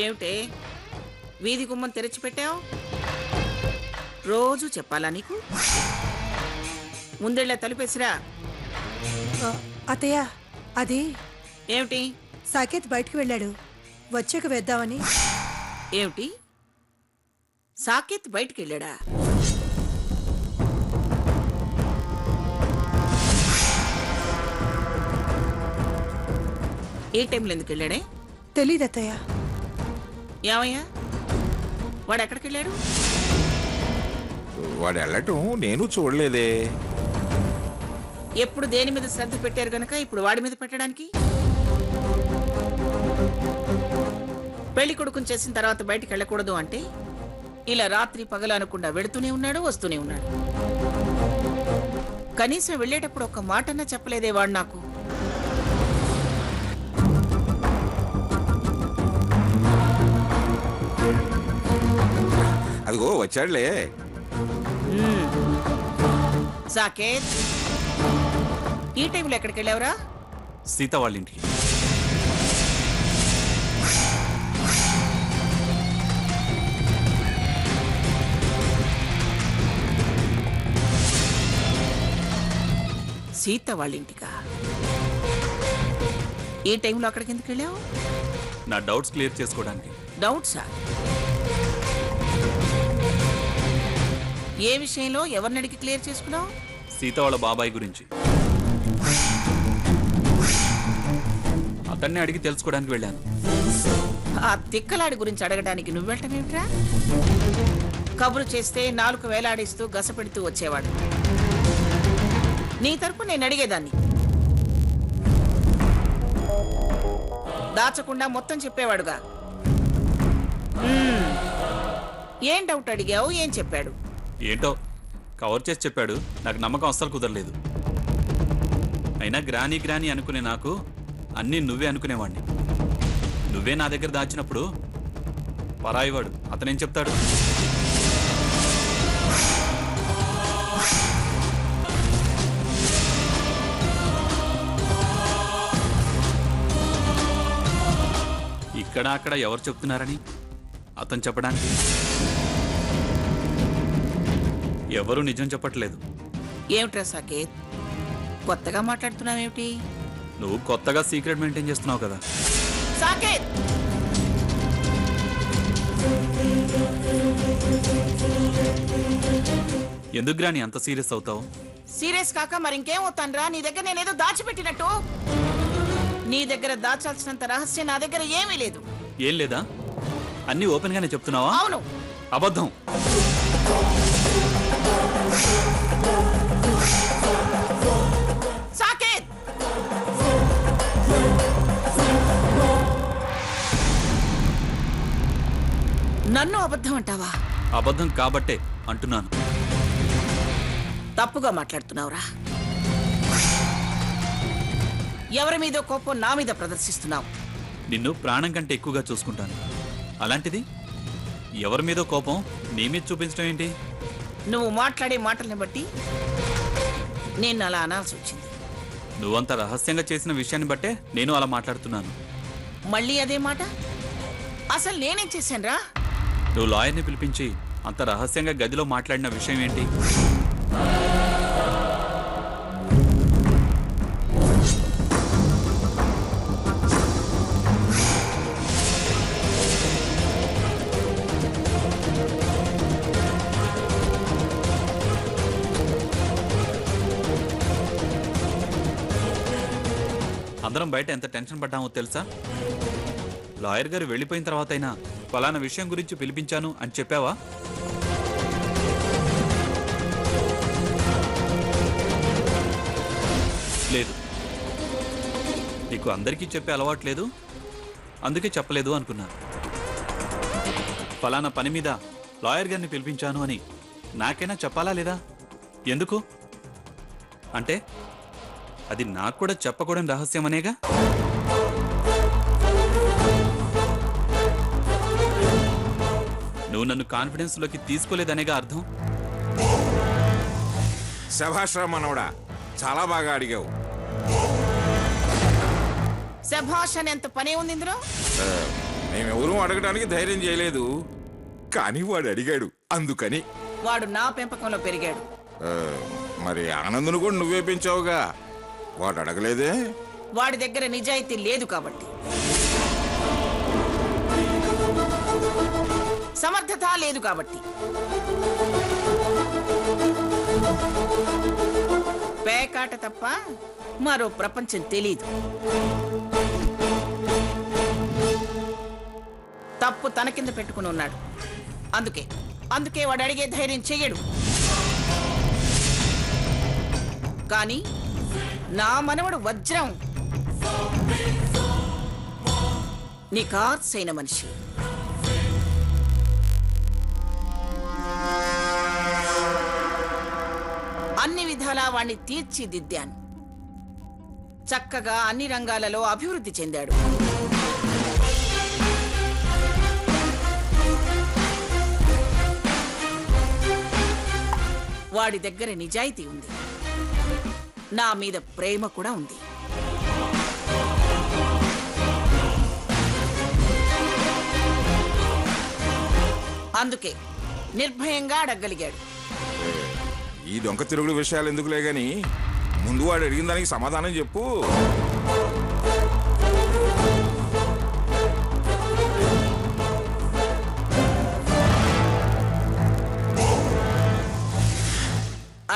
ఏమిటే వీధి గుమ్మం తెరిచిపెట్టావు? రోజు చెప్పాలా నీకు? ముందెళ్ళ తలుపేసిరా. అత్తయ్య అది ఏమిటి? సాకేత్ బయటకు వెళ్ళాడు, వచ్చాక వేద్దామని. ఏమిటి? సాకేత్ బయటికి వెళ్ళాడా? ఏ టైంలో ఎందుకు వెళ్ళాడే? తెలీదు అత్తయ్య. ఏమయ్యా, వాడు ఎక్కడికి వెళ్ళాడు? వాడు వెళ్ళటం నేను చూడలేదే. ఎప్పుడు దేని మీద శ్రద్ధ పెట్టారు గనక ఇప్పుడు వాడి మీద పెట్టడానికి? పెళ్లి కొడుకుని చేసిన తర్వాత బయటికి వెళ్ళకూడదు అంటే ఇలా రాత్రి పగలు అనకుండా వెడుతూనే ఉన్నాడు, వస్తూనే ఉన్నాడు. కనీసం వెళ్ళేటప్పుడు ఒక్క మాటన్నా చెప్పలేదే వాడు నాకు. అదిగో వచ్చాడులే. సాకేత్, ఈ టైంలో ఎక్కడికి వెళ్ళావురా? సీత వాళ్ళ ఇంటికి. సీత వాళ్ళ ఇంటికా? ఏ టైంలో అక్కడికి ఎందుకు వెళ్ళావు? నా డౌట్స్ క్లియర్ చేసుకోవడానికి. డౌట్సా? ఏ విషయంలో ఎవరిని అడిగి క్లియర్ చేసుకున్నావు? సీత వాళ్ళ బాబాయ్ గురించి. అతన్ని అడిగి తెలుసుకోవడానికి వెళ్ళాను. ఆ తిక్కలాడి గురించి అడగడానికి నువ్వు వెళ్ళటమేమిట్రా? కబురు చేస్తే నాలుగు వేలాడిస్తూ గసపెడుతూ వచ్చేవాడు. నీ తరపు నేను అడిగేదాన్ని. దాచకుండా మొత్తం చెప్పేవాడుగా. ఏం డౌట్ అడిగావు? ఏం చెప్పాడు? ఏంటో కవర్ చేసి చెప్పాడు. నాకు నమ్మకం అస్సలు కుదరలేదు. అయినా గ్రాని గ్రాని అనుకునే నాకు అన్నీ నువ్వే అనుకునేవాడిని. నువ్వే నా దగ్గర దాచినప్పుడు పరాయివాడు అతనేం చెప్తాడు? ఇక్కడ అక్కడ ఎవరు చెప్తున్నారని అతను చెప్పడానికి ఎవరు నిజం చెప్పట్లేదు. ఏమిట్రా సాకేత్, కొత్తగా మాట్లాడుతున్నావేమిటి? నువ్వు కొత్తగా సీక్రెట్ మెయింటైన్ చేస్తున్నావు కదా. సాకేత్, ఎందుకు గ్రాని అంత సీరియస్ అవుతావు? సీరియస్ కాక మరింకేమవుతాన్రా? నీ దగ్గర నేనేదో దాచిపెట్టినట్టు. నీ దగ్గర దాచాల్సినంత రహస్యం నా దగ్గర ఏమీ లేదు. ఏం లేదా? అన్నీ ఓపెన్ గానే చెప్తున్నావా? అవును. అబద్ధం. సాకేత్, నన్ను అబద్ధం అంటావా? అబద్ధం కాబట్టే అంటున్నాను. తప్పుగా మాట్లాడుతున్నావురా. ఎవరి మీదో కోపం నా మీద ప్రదర్శిస్తున్నావు. నిన్ను ప్రాణం కంటే ఎక్కువగా చూసుకుంటాను. అలాంటిది ఎవరి మీదో కోపం నీ మీద చూపించడం ఏంటి? నువ్వు మాట్లాడే మాటల్ని బట్టి నేను అలా అనాల్సి వచ్చింది. నువ్వంత రహస్యంగా చేసిన విషయాన్ని బట్టే నేను అలా మాట్లాడుతున్నాను. మళ్ళీ అదే మాట? అసలు నేనేం చేశానురా? నువ్వు లాయర్ని పిలిపించి అంత రహస్యంగా గదిలో మాట్లాడిన విషయం ఏంటి? అందరం బయట ఎంత టెన్షన్ పడ్డామో తెలుసా? లాయర్ గారు వెళ్ళిపోయిన తర్వాత అయినా ఫలానా విషయం గురించి పిలిపించాను అని చెప్పావా? లేదు. నీకు అందరికీ చెప్పే అలవాట్లేదు, అందుకే చెప్పలేదు అనుకున్నాను. ఫలానా పని మీద లాయర్ గారిని పిలిపించాను అని నాకైనా చెప్పాలా లేదా? ఎందుకు అంటే అది నాకు కూడా చెప్పకూడని రహస్యమనేగా. నువ్వు నన్ను కాన్ఫిడెన్స్ లోకి తీసుకోలేదనేగా అర్థం. శభాష్ రా మనవడా, చాలా బాగా అడిగావు. శభాష్ అని ఎంత పనే ఉంది ఇందులో. మేమెవరూ అడగడానికి ధైర్యం చేయలేదు, కానీ వాడు అడిగాడు అందుకని. వాడు నా పెంపకంలో పెరిగాడు. ఆ, మరి ఆనందును కూడా నువ్వే పెంచావుగా, వాడు అడగలేదే? వాడి దగ్గర నిజాయితీ లేదు కాబట్టి, సమర్థత లేదు కాబట్టి. పేకాట తప్ప మరో ప్రపంచం తెలీదు. తప్పు తన కింద పెట్టుకుని ఉన్నాడు. అందుకే వాడు అడిగే ధైర్యం చెయ్యడు. కానీ నా మనవడు వజ్రం, నిఖార్సైన మనిషి. అన్ని విధాలా వాణ్ణి తీర్చిదిద్దాను. చక్కగా అన్ని రంగాలలో అభివృద్ధి చెందాడు. వాడి దగ్గర నిజాయితీ ఉంది, నా మీద ప్రేమ కూడా ఉంది. అందుకే నిర్భయంగా అడగలిగాడు. ఈ దొంగ తిరుగుడు విషయాలు ఎందుకులే గాని, ముందు వాడు అడిగిన దానికి సమాధానం చెప్పు.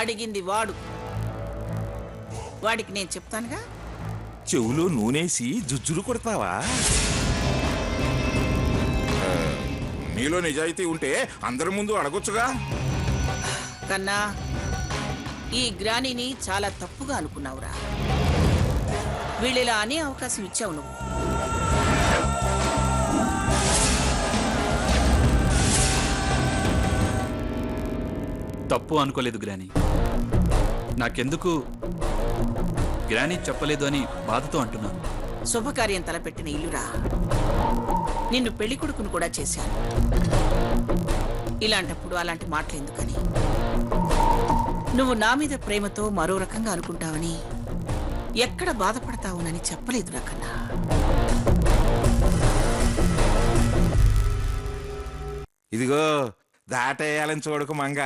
అడిగింది వాడు, వాడికి నేను చెప్తానుగా. చెవులో నూనెసి జుజ్జులు కొడతావా? నీలో నిజాయితీ ఉంటే అందరి ముందు అడగొచ్చుగా. కన్నా, ఈ గ్రానీని చాలా తప్పుగా అనుకున్నావురా. వీళ్ళిలా అనే అవకాశం ఇచ్చావు నువ్వు. తప్పు అనుకోలేదు గ్రాని. నాకెందుకు గ్రాని చెప్పలేదు అని బాధతో అంటున్నాను. శుభకార్యం తలపెట్టిన ఇల్లురా. నిన్ను పెళ్లి కొడుకును కూడా చేశాను. ఇలాంటప్పుడు అలాంటి మాటలు ఎందుకని? నువ్వు నా మీద ప్రేమతో మరో రకంగా అనుకుంటావని, ఎక్కడ బాధపడతావునని చెప్పలేదు నాకన్నా. ఇదిగో దాటేయాలని చూడకు మంగ.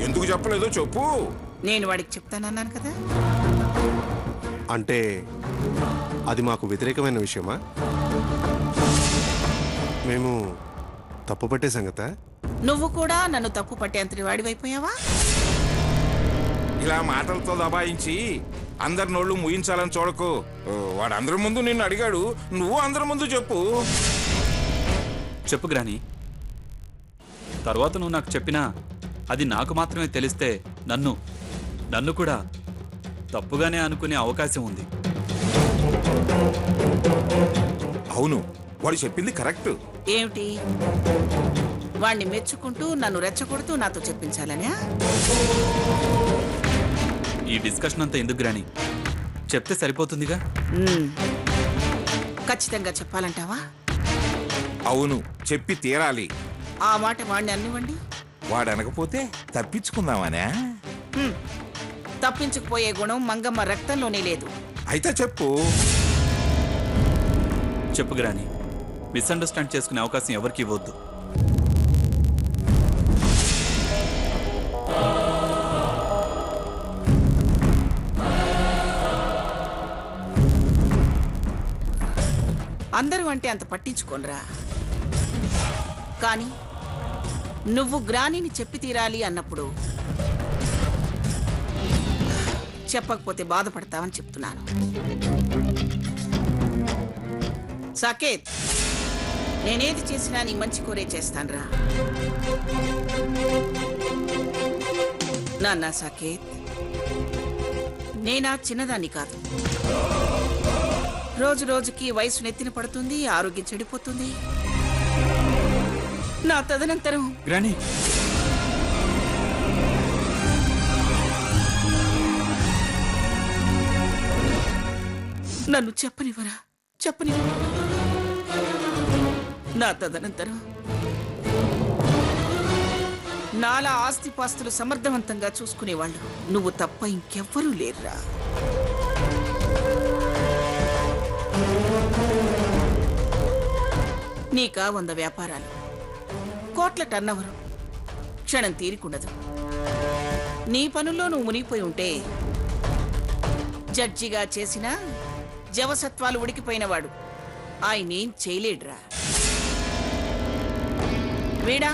ఎందుకు చెప్పలేదో చెప్పు. నేను వాడికి చెప్తానన్నాను కదా. అంటే అది మాకు వ్యతిరేకమైన విషయమా? మేము తప్పు పట్టే సంగత? నువ్వు కూడా నన్ను తప్పు పట్టేంతటి వాడివైపోయావా? ఇలా మాటలతో దబాయించి అందరి నోళ్ళు ముయించాలని చూడకు. వాడు అందరి ముందు నిన్ను అడిగాడు, నువ్వు అందరి ముందు చెప్పు. చెప్పు గ్రాని. తర్వాత నువ్వు నాకు చెప్పినా అది నాకు మాత్రమే తెలిస్తే నన్ను కూడా తప్పుగానే అనుకునే అవకాశం ఉంది. అవును, వాడు చెప్పింది కరెక్ట్. ఏమిటి? వాణ్ణి మెచ్చుకుంటూ నన్ను రెచ్చగొడుతూ నాతో చెప్పించాలనే? ఈ డిస్కషన్ అంతా ఎందుకు గ్రాని? చెప్తే సరిపోతుందిగా. ఖచ్చితంగా చెప్పాలంటావా? అవును, చెప్పి తీరాలి. ఆ మాట వాణ్ణి అన్నివ్వండి. వాడు అనకపోతే తప్పించుకుందామనే. తప్పించుకుపోయే గుణం మంగమ్మ రక్తంలోనే లేదు. అయితే చెప్పు. చెప్పు గ్రాని. మిస్అండర్స్టాండ్ చేసుకునే అవకాశం ఎవరికి ఇవ్వద్దు. అందరూ అంటే అంత పట్టించుకోనరా. కానీ నువ్వు గ్రానీని చెప్పి తీరాలి అన్నప్పుడు చెప్పకపోతే బాధపడతావని చెప్తున్నాను. సాకేత్, నేనేది చేసినా నీ మంచి కోరే చేస్తానురా. నాన్న సాకేత్, నేనా చిన్నదాన్ని కాదు. రోజు రోజుకి వయసు నెత్తిన పడుతుంది, ఆరోగ్యం చెడిపోతుంది. నా తదనంతరం గ్రాని, నన్ను చెప్పనివ్వరా? నా తదనంతరం నాలా ఆస్తిపాస్తులు సమర్థవంతంగా చూసుకునేవాళ్ళు నువ్వు తప్ప ఇంకెవ్వరూ లేరురా. నీకా 100 వ్యాపారాలు, కోట్ల టర్నోవరు, క్షణం తీరికుండదు. నీ పనుల్లో నువ్వు మునిగిపోయి ఉంటే జడ్జిగా చేసిన జవసత్వాలు ఉడికిపోయినవాడు ఆయనేం చేయలేడురా. వీడా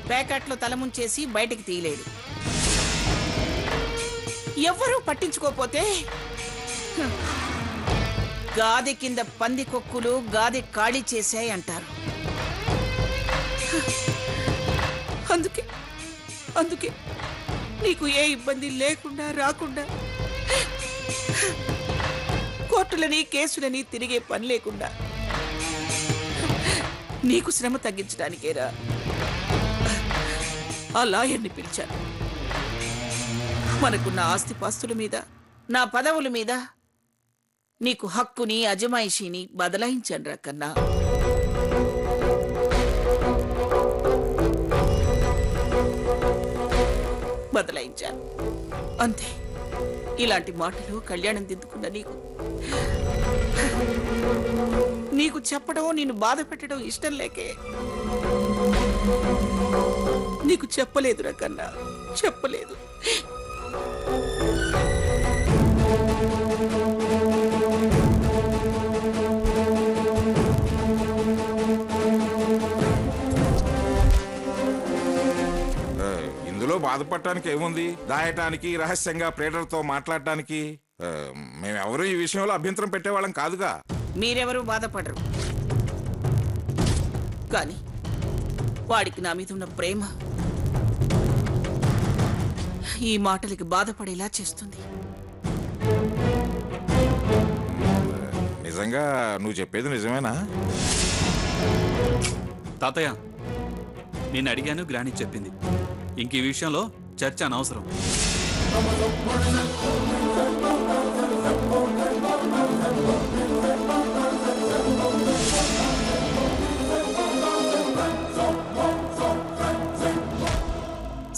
ప్యాకెట్లో తలముంచేసి బయటికి తీయలేడు. ఎవ్వరూ పట్టించుకోపోతే గాది కింద పంది కొక్కులు గాది ఖాళీ చేశాయి అంటారు. అందుకే నీకు ఏ ఇబ్బంది లేకుండా రాకుండా, కోర్టులని కేసులని తిరిగే పని లేకుండా నీకు శ్రమ తగ్గించడానికేరా ఆ లాయర్ని పిలిచాను. మనకున్న ఆస్తిపాస్తుల మీద, నా పదవుల మీద నీకు హక్కుని అజమాయిషీని బదలాయించాను రా కన్నా. బదలాయించాను అంతే. ఇలాంటి మాటలు కళ్యాణం దిద్దుకున్న నీకు చెప్పడం, నిన్ను బాధ పెట్టడం ఇష్టం లేకే నీకు చెప్పలేదు రా కన్నా, చెప్పలేదు. ఇందులో బాధపడటానికి ఏముంది? దాయటానికి, రహస్యంగా ప్రేడర్తో మాట్లాడటానికి మేమెవరూ ఈ విషయంలో అభ్యంతరం పెట్టేవాళ్ళం కాదుగా. మీరెవరూ బాధపడరు, కానీ వాడికి నా మీద ఉన్న ప్రేమ ఈ మాటలకి బాధపడేలా చేస్తుంది. నిజంగా నువ్వు చెప్పేది నిజమేనా? తాతయ్య, నేను అడిగాను, గ్రాని చెప్పింది. ఇంక ఈ విషయంలో చర్చ అనవసరం.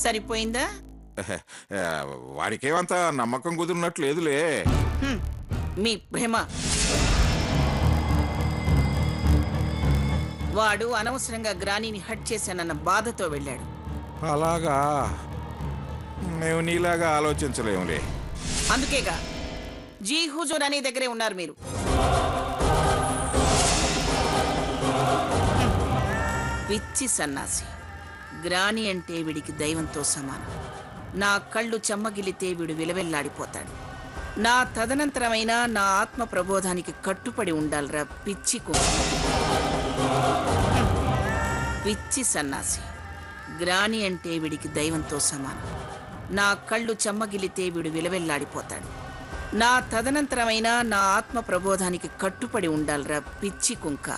సరిపోయిందా? వాడికేమంత నమ్మకం కుదిరినట్లు లేదులే. మీ భ్రమ. వాడు అనవసరంగా గ్రానీని హట్ చేశానన్న బాధతో వెళ్ళాడు. అలాగా? మేము నీలాగా ఆలోచించలేములే. అందుకేగా జీ హుజూర్ అనే దగ్గరే ఉన్నారు మీరు. పిచ్చి సన్నాసి. గ్రాని అంటే వీడికి దైవంతో సమానం. నా కళ్ళు చెమ్మగిలితే వీడు విలవెల్లాడిపోతాడు. నా తదనంతరమైన నా ఆత్మ ప్రబోధానికి కట్టుపడి ఉండాలిరా పిచ్చి పిచ్చి సన్నాసి. గ్రాని అంటే వీడికి దైవంతో సమానం. నా కళ్ళు చెమ్మగిలితే వీడు విలవెల్లాడిపోతాడు. నా తదనంతరమైన నా ఆత్మ ప్రబోధానికి కట్టుపడి ఉండాలిరా పిచ్చి కుంక.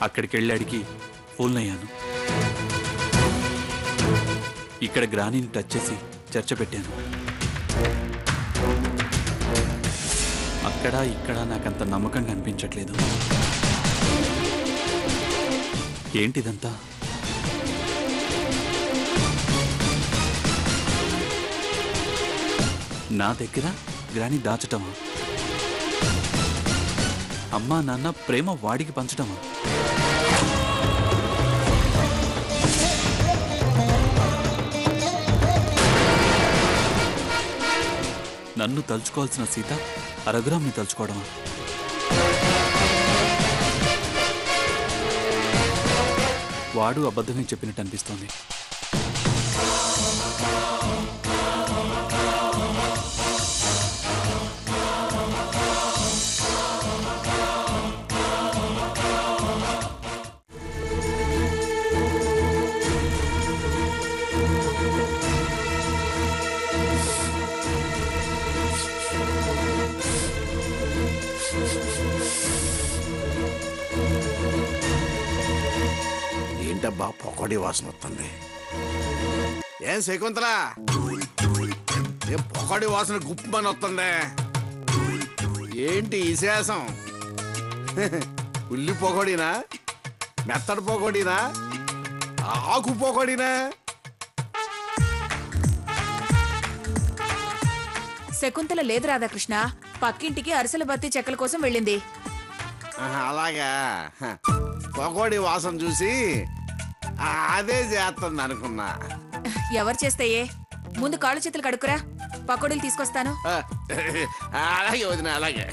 అక్కడికి వెళ్ళాడికి ఫూల్నయ్యాను. ఇక్కడ గ్రానీని టచ్ చేసి చర్చ పెట్టాను. అక్కడ ఇక్కడ నాకంత నమ్మకంగా అనిపించట్లేదు. ఏంటిదంతా? నా దగ్గర గ్రాని దాచటమా? అమ్మా నాన్న ప్రేమ వాడికి పంచటమా? నన్ను తలుచుకోవాల్సిన సీత రఘురామ్ని తలుచుకోవడమా? వాడు అబద్ధమే చెప్పినట్టు అనిపిస్తోంది. ఏంటబ్బా పొగడి వాసన వస్తుంది? ఏం శకుంతలా, ఏం పొగడి వాసన గుప్పమని వస్తుంది? ఏంటి ఈ శేషం? ఉల్లి పొగడినా, మెత్తడి పొగడినా, ఆకు పొగడినా? శకుంతల లేదు రాధాకృష్ణ, పక్కింటికి అరిసెల బత్తి చెక్కల కోసం వెళ్ళింది. అలాగా పకోడీ వాసన చూసి అదే చేస్తుంది అనుకున్నా. ఎవరు చేస్తాయే, ముందు కాళ్ళు చేతులు కడుక్కురా, పకోడీలు తీసుకొస్తాను. అలాగే వదిన, అలాగే.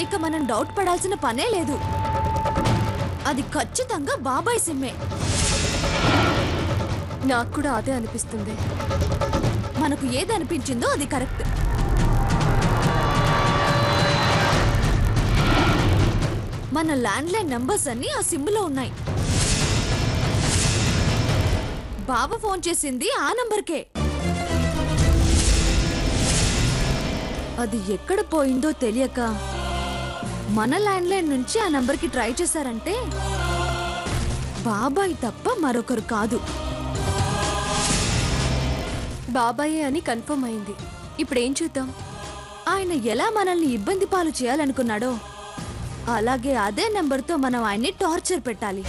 ఇక మనం డౌట్ పడాల్సిన పనే లేదు, అది ఖచ్చితంగా బాబాయ్ సిమ్మే. నాకు కూడా అదే అనిపిస్తుంది. మనకు ఏది అనిపించిందో అది కరెక్ట్. మన ల్యాండ్లైన్ నంబర్స్ అన్ని ఆ సిమ్లో ఉన్నాయి. బాబా ఫోన్ చేసింది ఆ నంబర్కే. అది ఎక్కడ పోయిందో తెలియక మన ల్యాండ్లైన్ నుంచి ఆ నంబర్కి ట్రై చేశారంటే బాబాయ్ తప్ప మరొకరు కాదు. బాబాయే అని కన్ఫర్మ్ అయింది. ఇప్పుడేం చూద్దాం? ఆయన ఎలా మనల్ని ఇబ్బంది పాలు చేయాలనుకున్నాడో అలాగే అదే నెంబర్తో మనం ఆయన్ని టార్చర్ పెట్టాలి.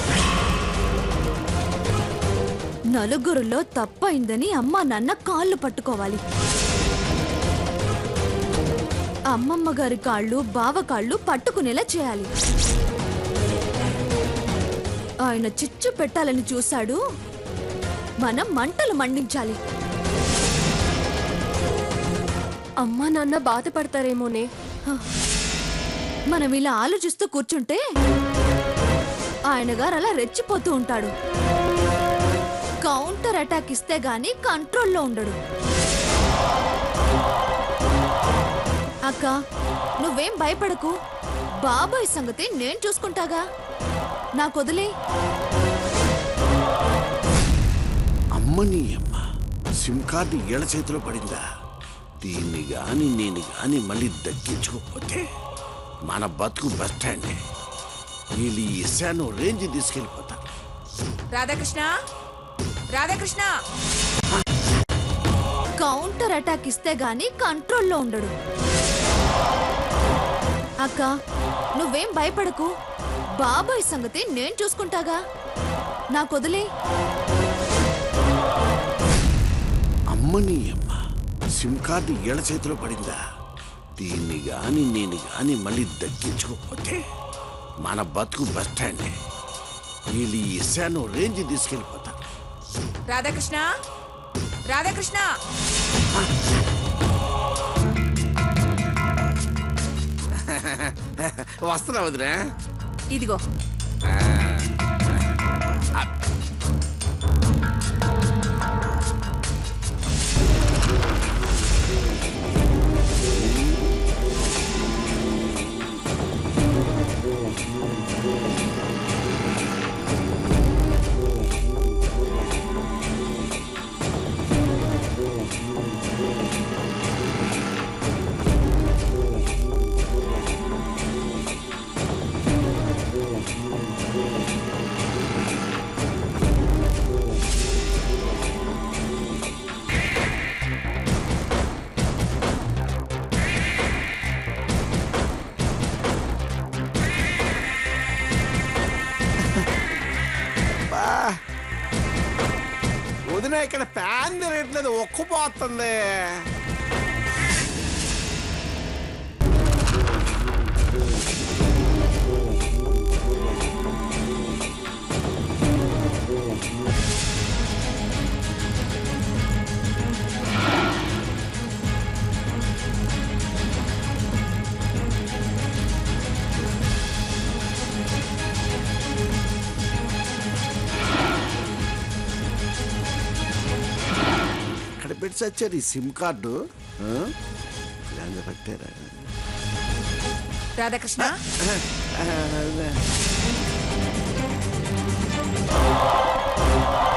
నలుగురులో తప్పైందని అమ్మ నాన్న కాళ్ళు పట్టుకోవాలి. అమ్మమ్మ గారి కాళ్ళు బావ కాళ్ళు పట్టుకునేలా చేయాలి. ఆయన చిచ్చు పెట్టాలని చూశాడు, మనం మంటలు మండించాలి. అమ్మా నాన్న బాధపడతారేమోనే. మనం ఇలా ఆలోచిస్తూ కూర్చుంటే ఆయన గారు అలా రెచ్చిపోతూ ఉంటాడు. కౌంటర్ అటాక్ ఇస్తే గాని కంట్రోల్లో ఉండడు. అక్క, నువ్వేం భయపడకు, బాబాయ్ సంగతి నేను చూసుకుంటాగా, నాకు వదిలే. అమ్మని అమ్మ, సిమ్ కార్డు ఏళ్ల చేతిలో పడిందా? దీన్ని గాని నేను గాని మళ్ళీ దక్కించుకోకపోతే మన బతుకు బస్ స్టాండే. వీళ్ళు ఈ ఇశాను రేంజ్ తీసుకెళ్ళిపోతారు. రాధాకృష్ణ, రాధాకృష్ణ, కౌంటర్ అటాక్ ఇస్తే గాని కంట్రోల్లో ఉండడు. అక్క, నువ్వేం భయపడకు, బాబాయ్ సంగతి నేను చూసుకుంటాగా, నాకు వదిలే. అమ్మని అమ్మ, సిమ్ కార్డు ఏళ్ల చేతిలో పడిందా? దీన్ని గాని నేను గాని మళ్ళీ దక్కించుకోకపోతే మన బతుకు బస్ స్టాండే. వీళ్ళు ఈ ఇశాను రేంజ్ తీసుకెళ్ళిపోతారు. రాధాకృష్ణ, రాధాకృష్ణ. వస్తున్నా వదినా. ఇదిగో. వదిన, ఇక్కడ ఫ్యాన్ తిరగట్లేదు, ఒక్కుపోతుంది. పెట్టి వచ్చారు ఈ సిమ్ కార్డు. పెట్టారా? రాధాకృష్ణ, ఆ